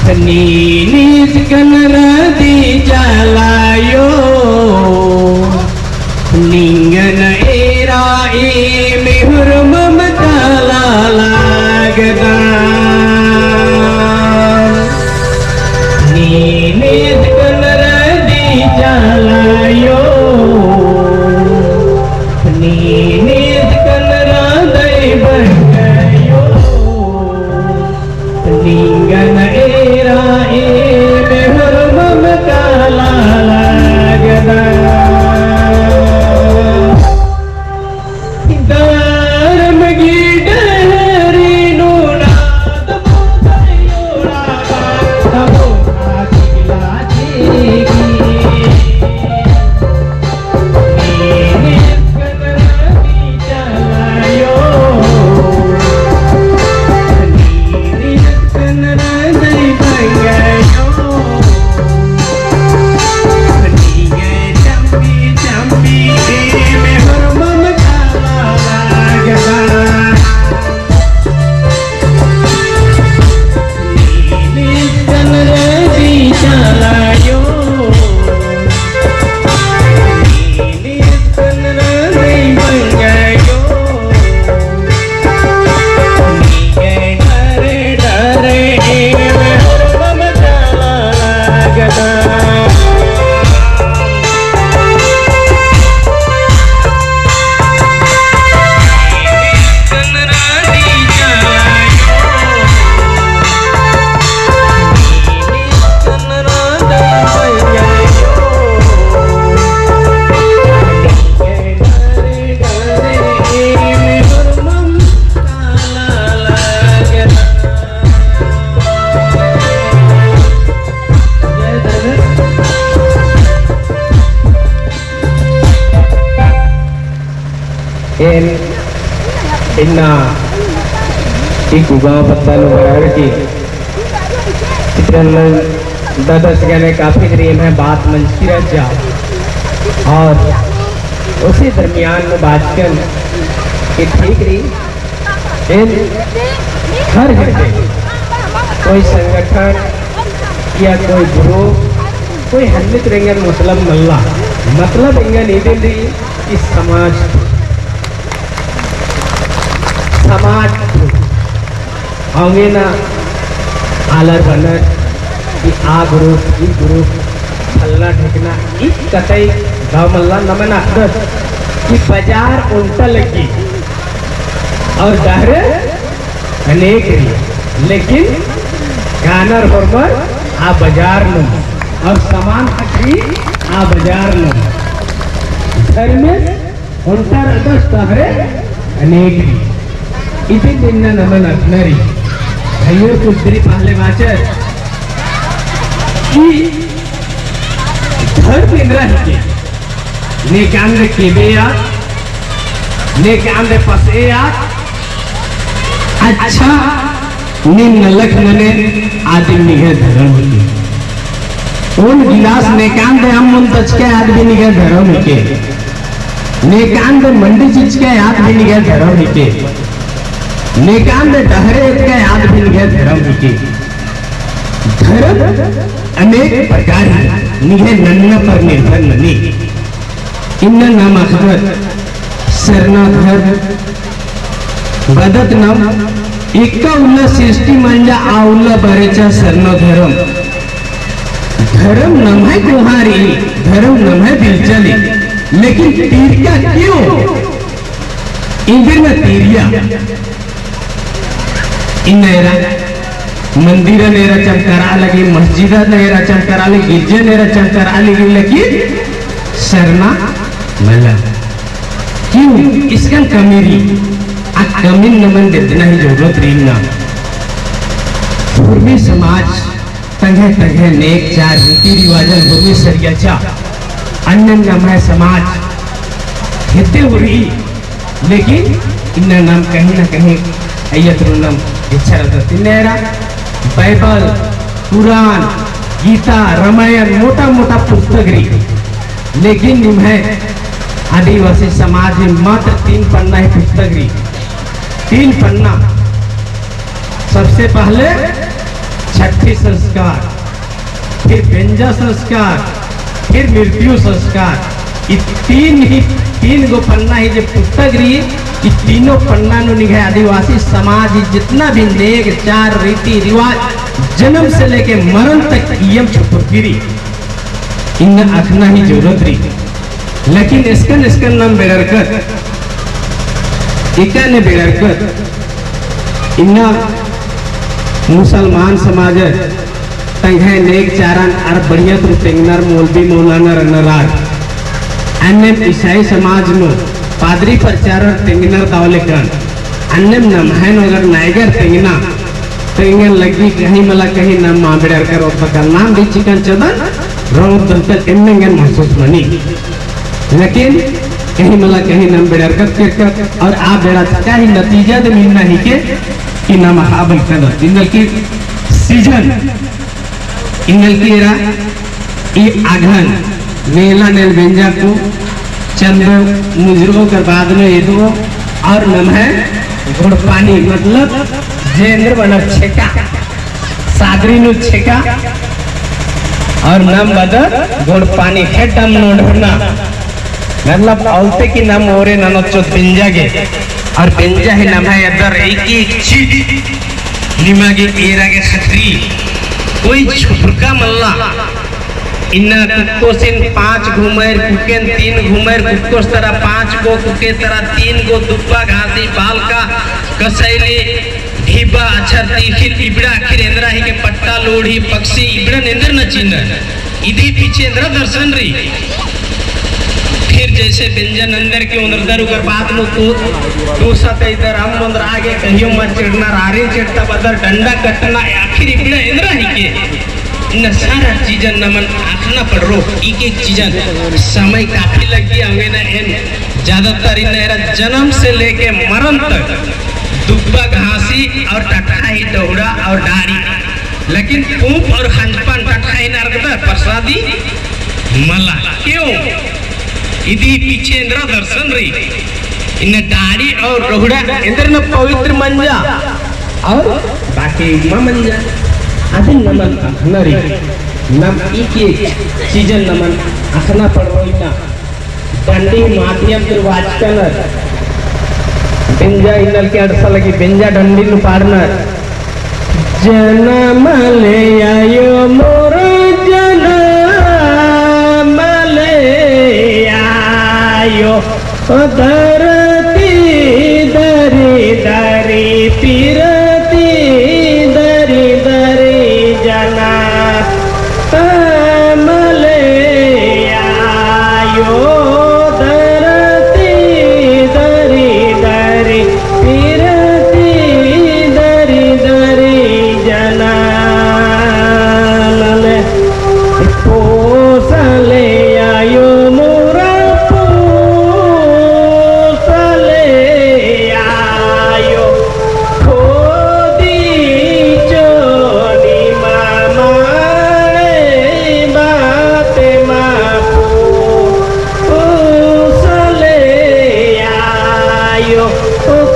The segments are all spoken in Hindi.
नीलीज कनरदी जलायो निंगन एरा ए मिहुर ममता लागदा नीलीज कनरदी जलायो नीलीज कनरदी बंगायो निंगन एरा ए मिहुर ममता लागदा इन्ना एक गाँव पत्ता लोग की दादा से काफी करीब है बात मंची रह जा और उसी दरमियान में बात कर कि ठीक रही हर घर पे कोई संगठन या कोई ग्रुप कोई हल्लित रहेंगे मतलब मल्ला मतलब इंगे नहीं दे रही कि समाज होंगे ना आलर बनर कि आ ग्रुप फलना ठेकना इस कतई गाँव मल्ला नमन आखर कि बाजार उल्टा लगी और डहरे अनेक रही लेकिन गानर होकर आ बाजार नो और सामान खरी आ बाजार नो घर में उल्टा रदस डहरे अनेक रही इथे दिन नमन असणारी भाइयों कुठतरी पाहले वाचत की घर पिंजरा हिके ने कांदे केबे या ने कांदे पसे या अच्छा ने नलक नने आदि निगे धर्म होती उन गिलास ने कांदे हम मन तचके आदमी निगे धर्म हिके ने कांदे मंडी चिचके आदमी निगे धर्म हिके नेकांद डहरे का याद भी निगे धर्म की धर्म अनेक प्रकार निगे नन्ना पर निर्भर ननी इन्ना नाम अखबर सरना धर्म बदत नाम इक्का उल्ला सृष्टि मंजा आउल्ला बरेचा सरना धर्म नम है तुम्हारी धर्म नम है दिलचली लेकिन तीरिया क्यों इंदिर में तीरिया इन्नेरा मंदिर नेरा चमकरा लगी मस्जिद नेरा चमकरा लगी गिरजे नेरा चमकरा लगी लेकिन सरना मला क्यों इसका कमीरी आ कमीन नमन देना ही जरूरत रही ना पूर्वी समाज तंगे तंगे नेक चार रीति रिवाजन भूमि सरियाचा अन्य नाम है समाज हिते हो रही लेकिन इन्ना नाम कहीं ना कहीं अय्यतरु नाम इच्छा रहता नेरा बाइबल पुराण गीता रामायण मोटा मोटा पुस्तक रही लेकिन निम्ह आदिवासी समाज में मात्र 3 पन्ना है पुस्तक रही 3 पन्ना सबसे पहले छठी संस्कार, फिर व्यंजा संस्कार, फिर मृत्यु संस्कार। ये तीन गो पन्ना ही जब पुस्तक रही, ये तीनों पन्ना नो निगाह आदिवासी समाज जितना भी नेक चार रीति रिवाज जन्म से लेके मरण तक यम छुपकिरी इन अखना ही जरूरत रही। लेकिन इसका नाम बेड़रकर इका ने बेड़रकर इन्ना मुसलमान समाज तंगे नेक चारण और बढ़िया तो तेंगनर मौलवी मौलाना रनरार अन्य ईसाई समाज में पादरी प्रचारक तेंगनर दावले कन अन्य नमहन अगर नायगर तेंगना तेंगन लगी कहीं मला कहीं नाम मां बेड़रकर और पकड़ नाम भी चिकन चदन रोड दंतल एमंगन महसूस बनी। लेकिन कहीं मला कहीं नाम बेड़रकर कर और आ बेड़ा का ही नतीजा दे मिलना ही के कि नाम हाबल कर इनल की सीजन इनल की एरा ये आघन मेला नेल बेंजा को चंद्र मुजरों के बाद में ये दो और नम है गुड़ पानी मतलब जेंद्र बना छेका सागरी नु छेका और नाम बदर गुड़ पानी है डम नोड़ना मतलब औलते की नाम ओरे नानो चोत बेंजा के और बेंजा ही नाम है अदर एक चीज निमा के एरा के खतरी कोई छुपका मल्ला इन्ना कुक्को सिन 5 घुमेर कुकेन 3 घुमेर कुक्को तरह 5 गो कुके तरह 3 गो दुब्बा घासी बाल का कसैली ढीबा अक्षर तीखिल इबड़ा आखिर इंद्रा ही के पट्टा लोढ़ी पक्षी इबड़ा नेंद्र न चिन्ह इधी पीछे इंद्र दर्शन रही। फिर जैसे व्यंजन अंदर के उनर उकर बाद में तो सत इधर हम अंदर आगे कहियो मत चढ़ना रारे चढ़ता बदर डंडा कटना आखिर इबड़ा इंद्रा ही के न सारा चीजन नमन आखना पड़ रो एक चीजन समय काफी लग गया हमें ना इन ज्यादातर इन जन्म से लेके मरण तक दुब्बा घासी और टट्ठा ही दौड़ा और डारी लेकिन पूप और खंजपन टट्ठा ही नरकता प्रसादी मला क्यों इधी पीछे इंद्र दर्शन रही इन डारी और रोहड़ा इंद्र न पवित्र मंजा और बाकी मंजा अभी नमन अखनरी नम एक सीजन नमन अखना पड़ोई ना डंडी माध्यम से वाचकनर बेंजा इनल के अड़सा लगी बेंजा डंडी नु पाड़नर जन्म ले आयो मोर जन्म ले आयो धरती दरी दरी पीरती दरी दरी जना मले आयो धरती दरी दरी पीरती दरी दरी जना मले पोसले आयो मोरा पोसले आयो खोदी चोनी मामारे बाते मापो पोसले आयो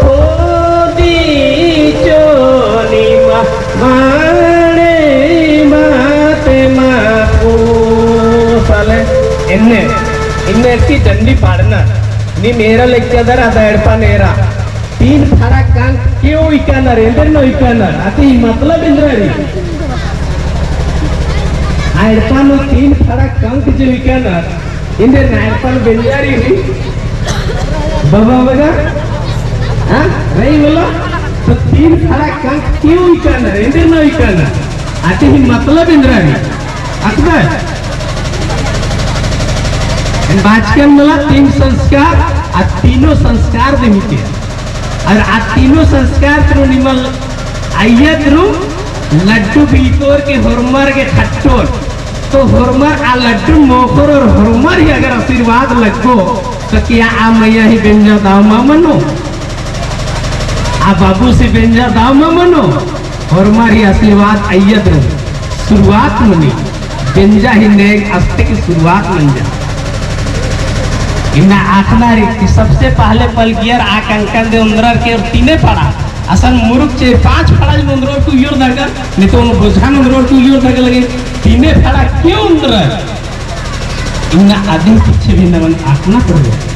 खोदी चोनी मामारे बाते मापो साले इन्ने की डंडी पाड़ना नी मेरा लेक्चर आता एडपा नेरा 3 फाड़ा कान क्यों इकानर इंद्र नो इकानर आती मतलब इंद्र री एडपा नो 3 फाड़ा कांक जो इकानर इंद्र नायडपा नो बेंजारी हुई बाबा बगा हाँ नहीं बोला तो 3 फाड़ा कांक क्यों इकानर इंद्र नो इकानर आती मतलब इंद्र री अकबर बाचकन मला 3 संस्कार आ तीनों संस्कार देमिके और आ तीनों संस्कार थ्रू निमल आइया थ्रू लड्डू बिल्कोर के होरमर के खट्टोर तो होरमर आ लड्डू मोखर और होरमर ही अगर आशीर्वाद लगो तो क्या आ मैया ही बेंजा दाव मा मनो आ बाबू से बेंजा दाव मा मनो होरमर ही आशीर्वाद आइया थ्रू शुरुआत मनी बेंजा ही नेक अस्ते की शुरुआत बन जा इन्ना आखना रे सबसे पहले पल गियर आकंकन दे उंदर के तीने पड़ा असल मुरुक चे 5 फड़ा नंदरोर को योर दागा नहीं तो उन बोझा नंदरोर को योर दागा लगे 3 फड़ा क्यों अंदर इन्ना आदमी पीछे भी नमन आखना पड़ेगा